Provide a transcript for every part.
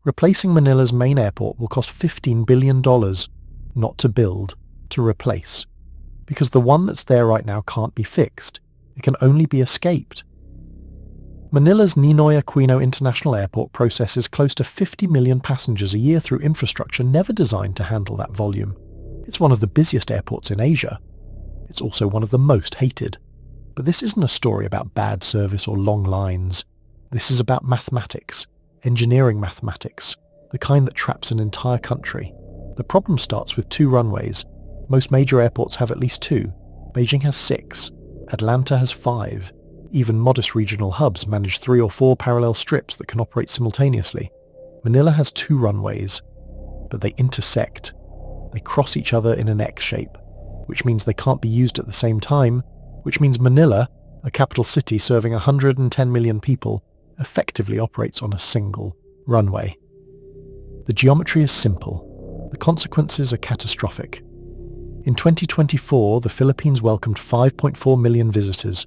Replacing Manila's main airport will cost $15 billion, not to build, to replace. Because the one that's there right now can't be fixed. It can only be escaped. Manila's Ninoy Aquino International Airport processes close to 50 million passengers a year through infrastructure never designed to handle that volume. It's one of the busiest airports in Asia. It's also one of the most hated. But this isn't a story about bad service or long lines. This is about mathematics, engineering mathematics, the kind that traps an entire country. The problem starts with 2 runways. Most major airports have at least 2. Beijing has 6. Atlanta has 5. Even modest regional hubs manage 3 or 4 parallel strips that can operate simultaneously. Manila has 2 runways, but they intersect. They cross each other in an X shape, which means they can't be used at the same time, which means Manila, a capital city serving 110 million people, effectively operates on a single runway. The geometry is simple. The consequences are catastrophic. In 2024, the Philippines welcomed 5.4 million visitors.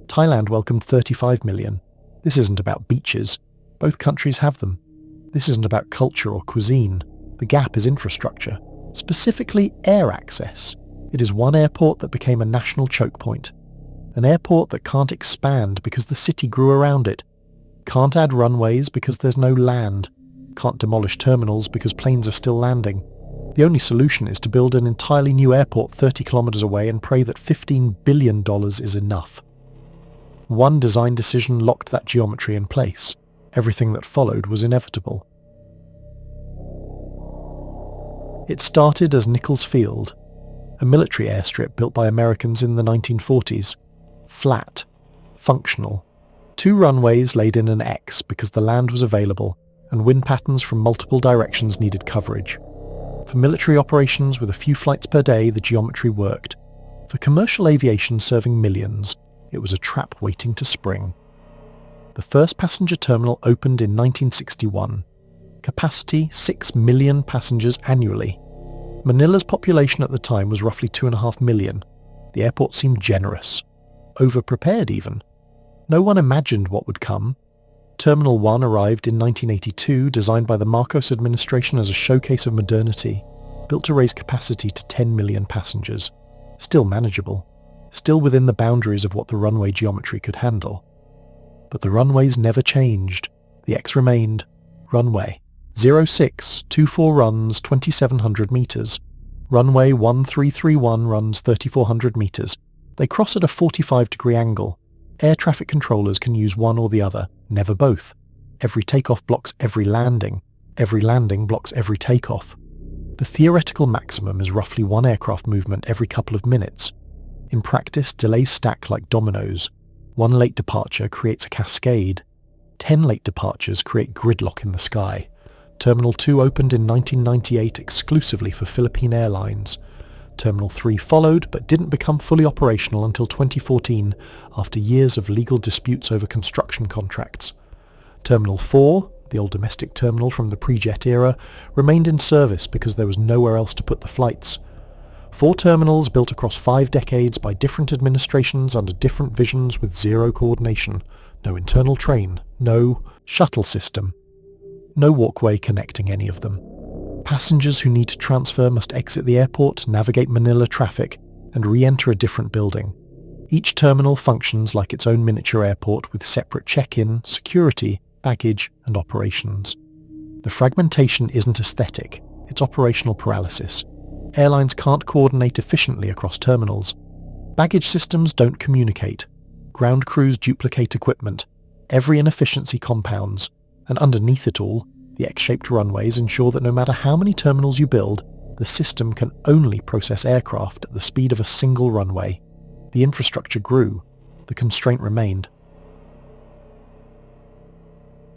Thailand welcomed 35 million. This isn't about beaches. Both countries have them. This isn't about culture or cuisine. The gap is infrastructure, specifically air access. It is one airport that became a national choke point. An airport that can't expand because the city grew around it. Can't add runways because there's no land. Can't demolish terminals because planes are still landing. The only solution is to build an entirely new airport 30 kilometers away and pray that $15 billion is enough. One design decision locked that geometry in place. Everything that followed was inevitable. It started as Nichols Field, a military airstrip built by Americans in the 1940s. Flat, functional. 2 runways laid in an X because the land was available, and wind patterns from multiple directions needed coverage. For military operations with a few flights per day, the geometry worked. For commercial aviation serving millions, it was a trap waiting to spring. The first passenger terminal opened in 1961. Capacity 6 million passengers annually. Manila's population at the time was roughly 2.5 million. The airport seemed generous. Over-prepared even. No one imagined what would come. Terminal 1 arrived in 1982, designed by the Marcos administration as a showcase of modernity, built to raise capacity to 10 million passengers. Still manageable. Still within the boundaries of what the runway geometry could handle. But the runways never changed. The X remained. Runway 0624 runs 2,700 meters. Runway 1331 runs 3,400 meters. They cross at a 45-degree angle. Air traffic controllers can use one or the other, never both. Every takeoff blocks every landing. Every landing blocks every takeoff. The theoretical maximum is roughly 1 aircraft movement every couple of minutes. In practice, delays stack like dominoes. 1 late departure creates a cascade. 10 late departures create gridlock in the sky. Terminal 2 opened in 1998 exclusively for Philippine Airlines. Terminal 3 followed, but didn't become fully operational until 2014, after years of legal disputes over construction contracts. Terminal 4, the old domestic terminal from the pre-jet era, remained in service because there was nowhere else to put the flights. 4 terminals built across 5 decades by different administrations under different visions with zero coordination. No internal train, no shuttle system, no walkway connecting any of them. Passengers who need to transfer must exit the airport, navigate Manila traffic, and re-enter a different building. Each terminal functions like its own miniature airport with separate check-in, security, baggage, and operations. The fragmentation isn't aesthetic, it's operational paralysis. Airlines can't coordinate efficiently across terminals. Baggage systems don't communicate. Ground crews duplicate equipment. Every inefficiency compounds. And underneath it all, the X-shaped runways ensure that no matter how many terminals you build, the system can only process aircraft at the speed of a single runway. The infrastructure grew. The constraint remained.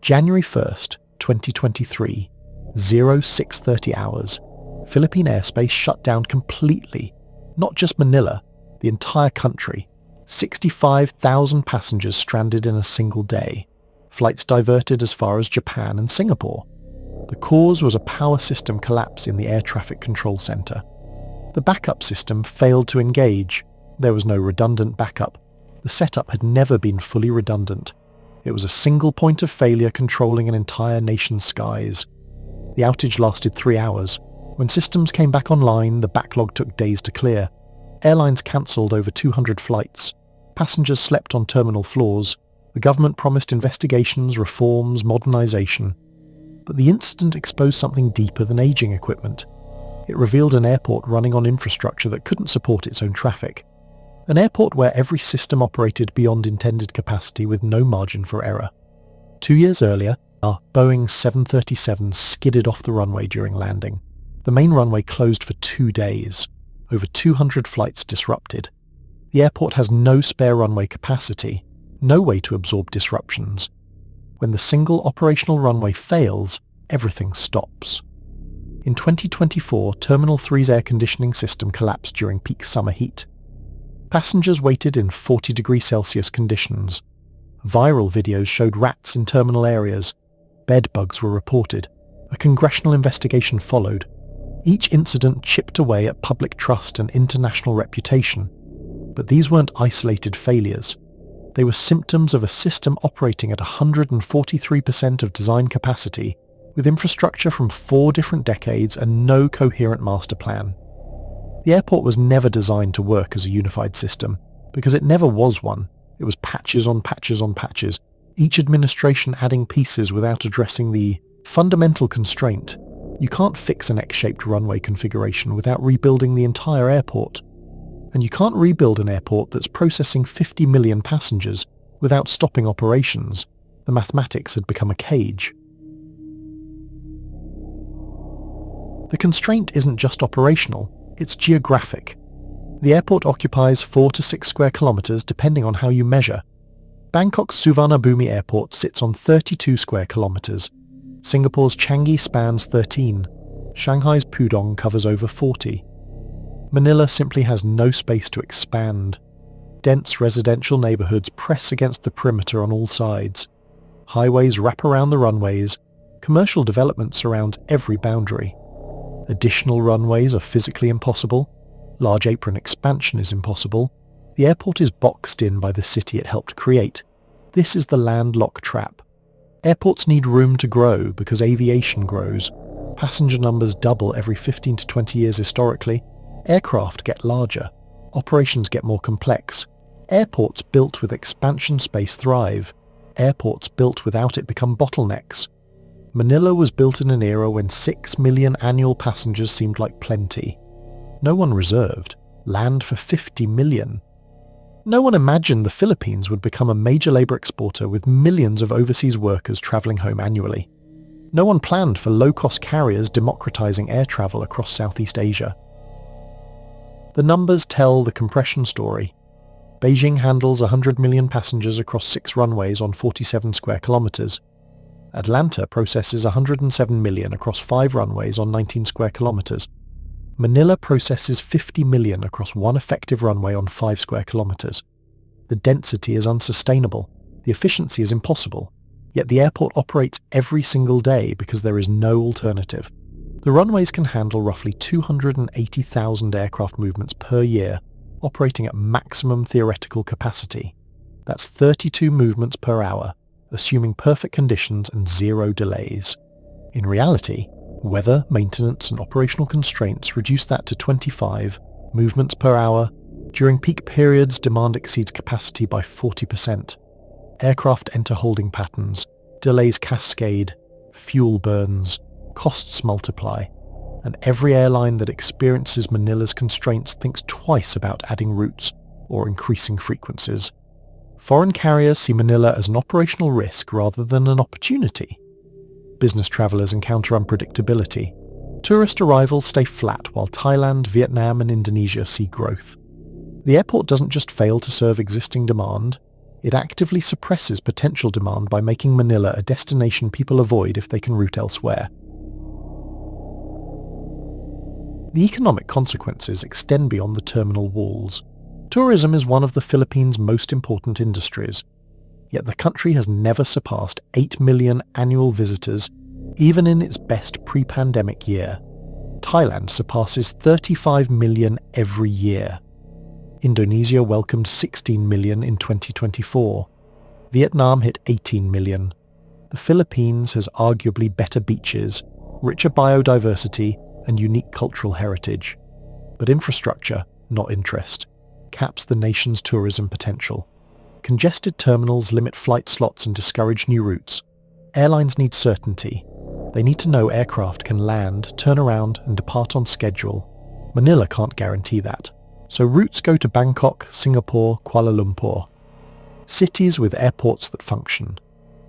January 1st, 2023, 0630 hours. Philippine airspace shut down completely. Not just Manila, the entire country. 65,000 passengers stranded in a single day. Flights diverted as far as Japan and Singapore. The cause was a power system collapse in the air traffic control center. The backup system failed to engage. There was no redundant backup. The setup had never been fully redundant. It was a single point of failure controlling an entire nation's skies. The outage lasted 3 hours. When systems came back online, the backlog took days to clear. Airlines cancelled over 200 flights. Passengers slept on terminal floors. The government promised investigations, reforms, modernisation. But the incident exposed something deeper than ageing equipment. It revealed an airport running on infrastructure that couldn't support its own traffic. An airport where every system operated beyond intended capacity with no margin for error. 2 years earlier, our Boeing 737 skidded off the runway during landing. The main runway closed for 2 days. Over 200 flights disrupted. The airport has no spare runway capacity, no way to absorb disruptions. When the single operational runway fails, everything stops. In 2024, Terminal 3's air conditioning system collapsed during peak summer heat. Passengers waited in 40°C conditions. Viral videos showed rats in terminal areas. Bed bugs were reported. A congressional investigation followed. Each incident chipped away at public trust and international reputation. But these weren't isolated failures. They were symptoms of a system operating at 143% of design capacity, with infrastructure from 4 different decades and no coherent master plan. The airport was never designed to work as a unified system, because it never was one. It was patches on patches on patches, each administration adding pieces without addressing the fundamental constraint. You can't fix an X-shaped runway configuration without rebuilding the entire airport. And you can't rebuild an airport that's processing 50 million passengers without stopping operations. The mathematics had become a cage. The constraint isn't just operational, it's geographic. The airport occupies 4 to 6 square kilometres depending on how you measure. Bangkok's Suvarnabhumi Airport sits on 32 square kilometres. Singapore's Changi spans 13. Shanghai's Pudong covers over 40. Manila simply has no space to expand. Dense residential neighbourhoods press against the perimeter on all sides. Highways wrap around the runways. Commercial development surrounds every boundary. Additional runways are physically impossible. Large apron expansion is impossible. The airport is boxed in by the city it helped create. This is the landlock trap. Airports need room to grow because aviation grows. Passenger numbers double every 15 to 20 years historically. Aircraft get larger. Operations get more complex. Airports built with expansion space thrive. Airports built without it become bottlenecks. Manila was built in an era when 6 million annual passengers seemed like plenty. No one reserved land for 50 million. No one imagined the Philippines would become a major labour exporter with millions of overseas workers travelling home annually. No one planned for low-cost carriers democratising air travel across Southeast Asia. The numbers tell the compression story. Beijing handles 100 million passengers across 6 runways on 47 square kilometres. Atlanta processes 107 million across 5 runways on 19 square kilometres. Manila processes 50 million across 1 effective runway on 5 square kilometres. The density is unsustainable. The efficiency is impossible. Yet the airport operates every single day because there is no alternative. The runways can handle roughly 280,000 aircraft movements per year, operating at maximum theoretical capacity. That's 32 movements per hour, assuming perfect conditions and 0 delays. In reality, weather, maintenance and operational constraints reduce that to 25 movements per hour. During peak periods, demand exceeds capacity by 40%. Aircraft enter holding patterns, delays cascade, fuel burns, costs multiply, and every airline that experiences Manila's constraints thinks twice about adding routes or increasing frequencies. Foreign carriers see Manila as an operational risk rather than an opportunity. Business travellers encounter unpredictability. Tourist arrivals stay flat while Thailand, Vietnam and Indonesia see growth. The airport doesn't just fail to serve existing demand, it actively suppresses potential demand by making Manila a destination people avoid if they can route elsewhere. The economic consequences extend beyond the terminal walls. Tourism is one of the Philippines' most important industries, yet the country has never surpassed 8 million annual visitors, even in its best pre-pandemic year. Thailand surpasses 35 million every year. Indonesia welcomed 16 million in 2024. Vietnam hit 18 million. The Philippines has arguably better beaches, richer biodiversity, and unique cultural heritage. But infrastructure, not interest, caps the nation's tourism potential. Congested terminals limit flight slots and discourage new routes. Airlines need certainty. They need to know aircraft can land, turn around, and depart on schedule. Manila can't guarantee that. So routes go to Bangkok, Singapore, Kuala Lumpur. Cities with airports that function.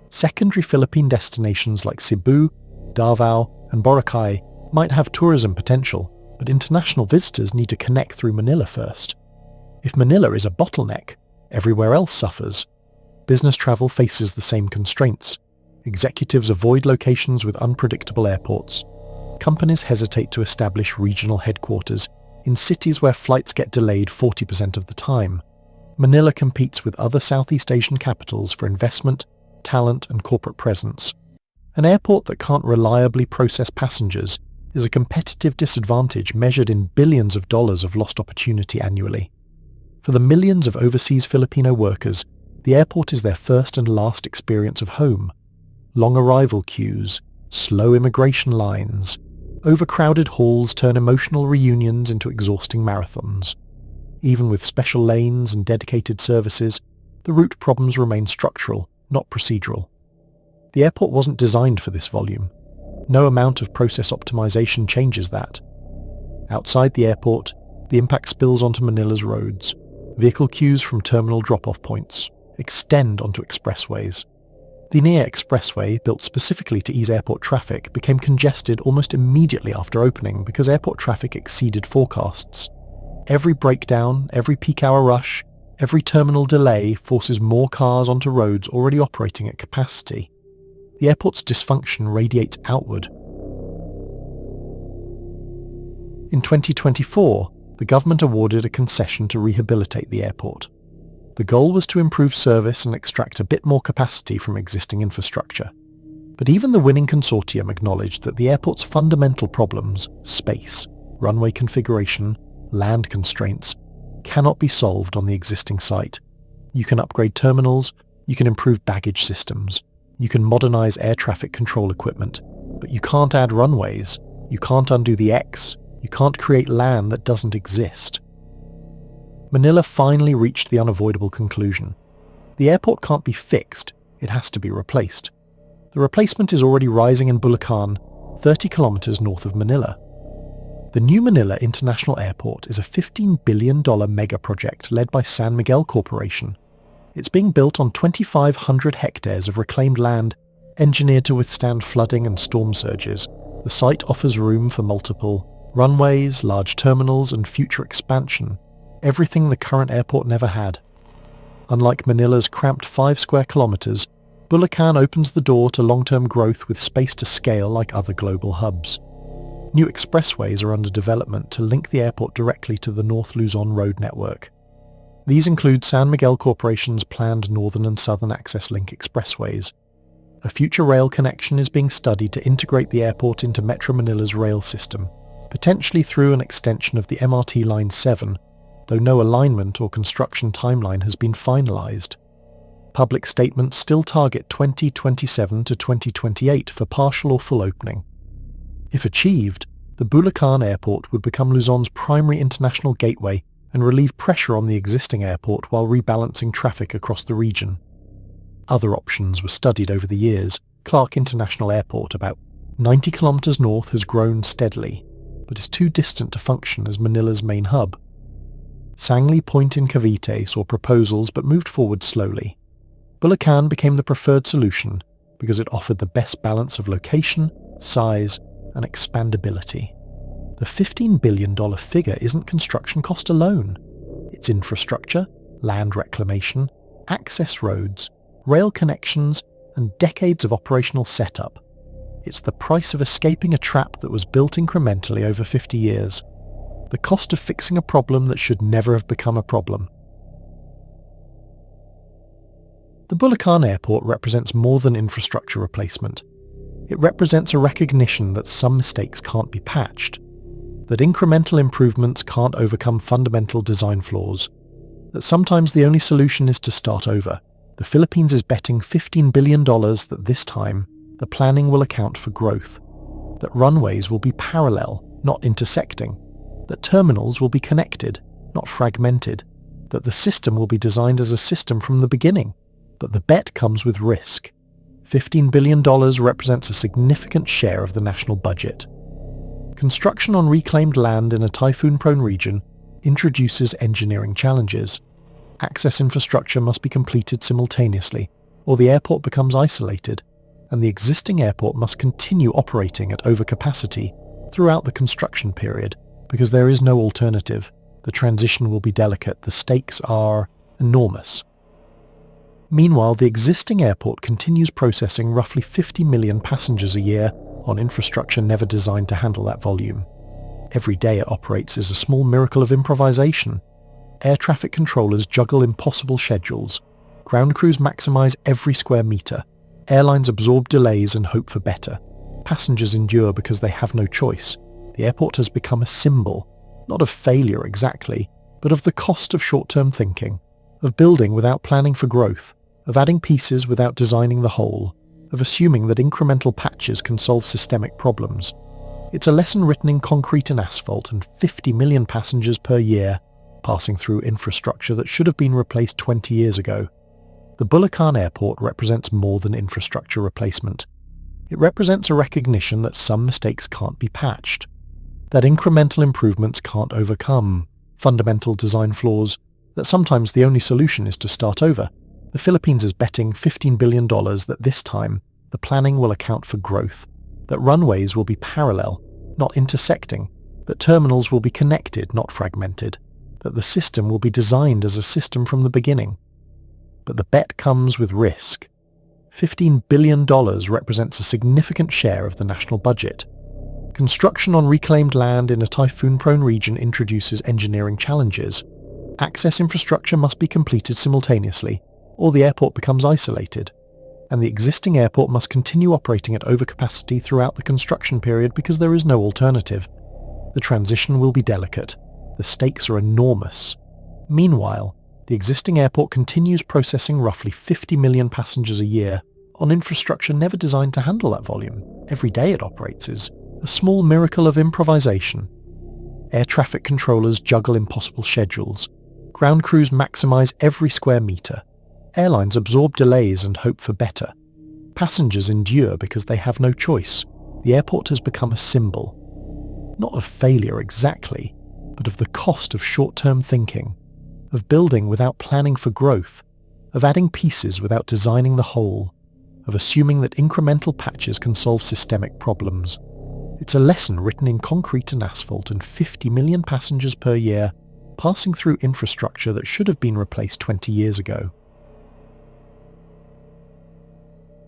Secondary Philippine destinations like Cebu, Davao, and Boracay might have tourism potential, but international visitors need to connect through Manila first. If Manila is a bottleneck, everywhere else suffers. Business travel faces the same constraints. Executives avoid locations with unpredictable airports. Companies hesitate to establish regional headquarters in cities where flights get delayed 40% of the time. Manila competes with other Southeast Asian capitals for investment, talent, and corporate presence. An airport that can't reliably process passengers is a competitive disadvantage measured in billions of dollars of lost opportunity annually. For the millions of overseas Filipino workers, the airport is their first and last experience of home. Long arrival queues, slow immigration lines, overcrowded halls turn emotional reunions into exhausting marathons. Even with special lanes and dedicated services, the route problems remain structural, not procedural. The airport wasn't designed for this volume. No amount of process optimization changes that. Outside the airport, the impact spills onto Manila's roads. Vehicle queues from terminal drop-off points extend onto expressways. The NEAR Expressway, built specifically to ease airport traffic, became congested almost immediately after opening because airport traffic exceeded forecasts. Every breakdown, every peak-hour rush, every terminal delay forces more cars onto roads already operating at capacity. The airport's dysfunction radiates outward. In 2024, the government awarded a concession to rehabilitate the airport. The goal was to improve service and extract a bit more capacity from existing infrastructure. But even the winning consortium acknowledged that the airport's fundamental problems, space, runway configuration, land constraints, cannot be solved on the existing site. You can upgrade terminals, you can improve baggage systems, you can modernize air traffic control equipment, but you can't add runways, you can't undo the X, you can't create land that doesn't exist. Manila finally reached the unavoidable conclusion. The airport can't be fixed, it has to be replaced. The replacement is already rising in Bulacan, 30 kilometers north of Manila. The new Manila International Airport is a $15 billion mega project led by San Miguel Corporation. It's being built on 2,500 hectares of reclaimed land, engineered to withstand flooding and storm surges. The site offers room for multiple runways, large terminals, and future expansion. Everything the current airport never had. Unlike Manila's cramped 5 square kilometers, Bulacan opens the door to long-term growth with space to scale like other global hubs. New expressways are under development to link the airport directly to the North Luzon road network. These include San Miguel Corporation's planned Northern and Southern Access Link expressways. A future rail connection is being studied to integrate the airport into Metro Manila's rail system, potentially through an extension of the MRT Line 7, though no alignment or construction timeline has been finalized. Public statements still target 2027 to 2028 for partial or full opening. If achieved, the Bulacan Airport would become Luzon's primary international gateway and relieve pressure on the existing airport while rebalancing traffic across the region. Other options were studied over the years. Clark International Airport, about 90 kilometers north, has grown steadily, but is too distant to function as Manila's main hub. Sangley Point in Cavite saw proposals but moved forward slowly. Bulacan became the preferred solution because it offered the best balance of location, size, and expandability. The $15 billion figure isn't construction cost alone. It's infrastructure, land reclamation, access roads, rail connections, and decades of operational setup. It's the price of escaping a trap that was built incrementally over 50 years. The cost of fixing a problem that should never have become a problem. The Bulacan Airport represents more than infrastructure replacement. It represents a recognition that some mistakes can't be patched, that incremental improvements can't overcome fundamental design flaws, that sometimes the only solution is to start over. The Philippines is betting $15 billion that this time, the planning will account for growth. that runways will be parallel, not intersecting, that terminals will be connected, not fragmented, that the system will be designed as a system from the beginning. But the bet comes with risk. $15 billion represents a significant share of the national budget. Construction on reclaimed land in a typhoon-prone region introduces engineering challenges. Access infrastructure must be completed simultaneously, or the airport becomes isolated, and the existing airport must continue operating at overcapacity throughout the construction period because there is no alternative. The transition will be delicate. The stakes are enormous. Meanwhile, the existing airport continues processing roughly 50 million passengers a year on infrastructure never designed to handle that volume. Every day it operates is a small miracle of improvisation. Air traffic controllers juggle impossible schedules. Ground crews maximize every square meter. Airlines absorb delays and hope for better. Passengers endure because they have no choice. The airport has become a symbol, not of failure exactly, but of the cost of short-term thinking, of building without planning for growth, of adding pieces without designing the whole, of assuming that incremental patches can solve systemic problems. It's a lesson written in concrete and asphalt, and 50 million passengers per year passing through infrastructure that should have been replaced 20 years ago. The Bulacan airport represents more than infrastructure replacement. It represents a recognition that some mistakes can't be patched, that incremental improvements can't overcome fundamental design flaws, that sometimes the only solution is to start over. The Philippines is betting $15 billion that this time the planning will account for growth, that runways will be parallel, not intersecting, that terminals will be connected, not fragmented, that the system will be designed as a system from the beginning. But the bet comes with risk. $15 billion represents a significant share of the national budget. Construction on reclaimed land in a typhoon-prone region introduces engineering challenges. Access infrastructure must be completed simultaneously, or the airport becomes isolated, and the existing airport must continue operating at overcapacity throughout the construction period because there is no alternative. The transition will be delicate. The stakes are enormous. Meanwhile, the existing airport continues processing roughly 50 million passengers a year on infrastructure never designed to handle that volume. Every day it operates is a small miracle of improvisation. Air traffic controllers juggle impossible schedules. Ground crews maximize every square meter. Airlines absorb delays and hope for better. Passengers endure because they have no choice. The airport has become a symbol, not of failure exactly, but of the cost of short-term thinking, of building without planning for growth, of adding pieces without designing the whole, of assuming that incremental patches can solve systemic problems. It's a lesson written in concrete and asphalt, and 50 million passengers per year passing through infrastructure that should have been replaced 20 years ago.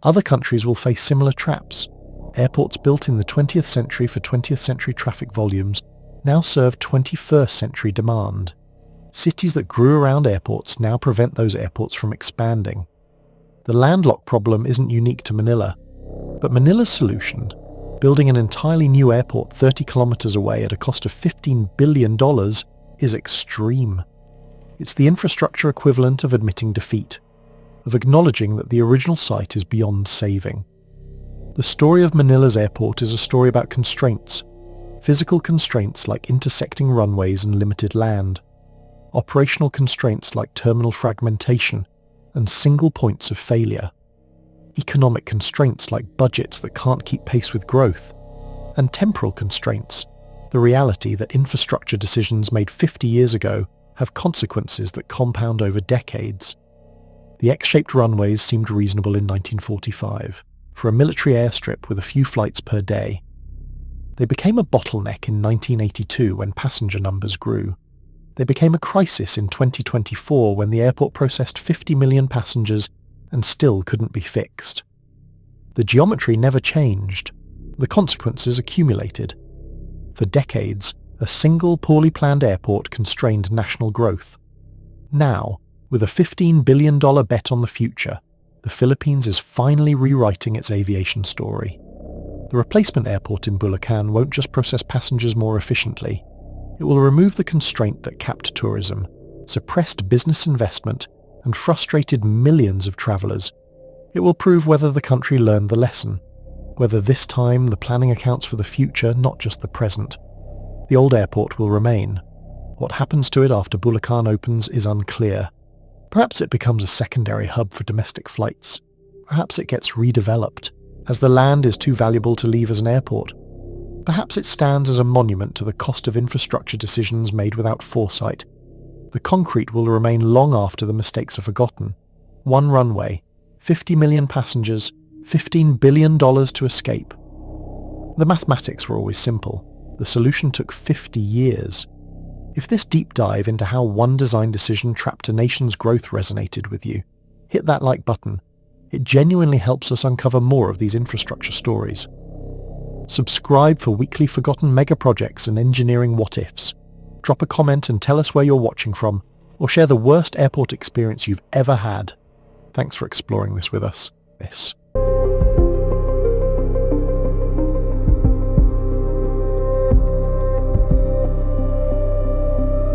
Other countries will face similar traps. Airports built in the 20th century for 20th century traffic volumes now serve 21st century demand. Cities that grew around airports now prevent those airports from expanding. The landlocked problem isn't unique to Manila, but Manila's solution, building an entirely new airport 30 kilometers away at a cost of $15 billion, is extreme. It's the infrastructure equivalent of admitting defeat, of acknowledging that the original site is beyond saving. The story of Manila's airport is a story about constraints, physical constraints like intersecting runways and limited land, operational constraints like terminal fragmentation and single points of failure, economic constraints like budgets that can't keep pace with growth, and temporal constraints, the reality that infrastructure decisions made 50 years ago have consequences that compound over decades. The X-shaped runways seemed reasonable in 1945, for a military airstrip with a few flights per day. They became a bottleneck in 1982 when passenger numbers grew. They became a crisis in 2024 when the airport processed 50 million passengers and still couldn't be fixed. The geometry never changed. The consequences accumulated. For decades, a single poorly planned airport constrained national growth. Now, with a $15 billion bet on the future, the Philippines is finally rewriting its aviation story. The replacement airport in Bulacan won't just process passengers more efficiently. It will remove the constraint that capped tourism, suppressed business investment, and frustrated millions of travelers. It will prove whether the country learned the lesson, Whether this time the planning accounts for the future, not just the present. The old airport will remain. What happens to it after Bulacan opens is unclear. Perhaps it becomes a secondary hub for domestic flights. Perhaps it gets redeveloped, as the land is too valuable to leave as an airport. Perhaps it stands as a monument to the cost of infrastructure decisions made without foresight. The concrete will remain long after the mistakes are forgotten. One runway, 50 million passengers, $15 billion to escape. The mathematics were always simple. The solution took 50 years. If this deep dive into how one design decision trapped a nation's growth resonated with you, hit that like button. It genuinely helps us uncover more of these infrastructure stories. Subscribe for weekly forgotten mega projects and engineering what-ifs. Drop a comment and tell us where you're watching from, or share the worst airport experience you've ever had. Thanks for exploring this with us.